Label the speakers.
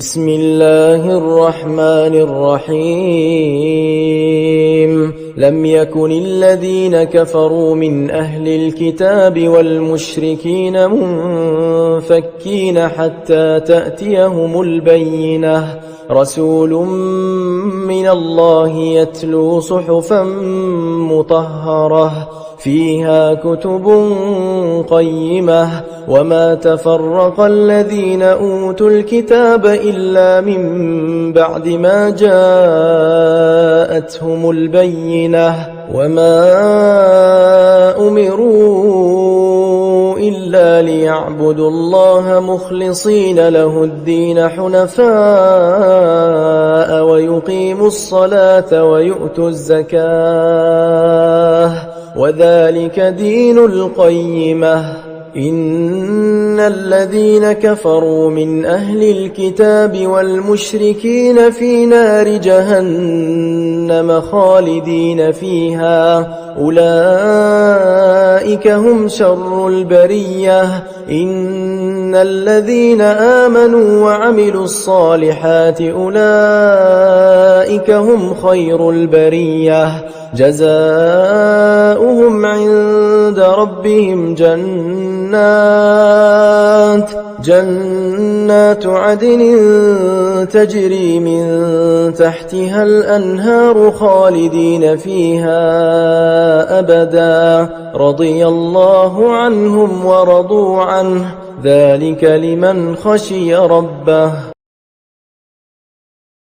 Speaker 1: بسم الله الرحمن الرحيم لم يكن الذين كفروا من أهل الكتاب والمشركين منفكين حتى تأتيهم البينة رسول من الله يتلو صحفا مطهرة فيها كتب قيمة وما تفرق الذين أوتوا الكتاب إلا من بعد ما جاءتهم البينة وما أمروا إلا ليعبدوا الله مخلصين له الدين حنفاء ويقيموا الصلاة ويؤتوا الزكاة وذلك دين القيمة إن الذين كفروا من أهل الكتاب والمشركين في نار جهنم خالدين فيها أولئك هم شر البرية إن الذين آمنوا وعملوا الصالحات أولئك هم خير البرية جزاؤهم عند ربهم جنات عدن تجري من تحتها الأنهار خالدين فيها أبدا رضي الله عنهم ورضوا عنه ذلك لمن خشي ربه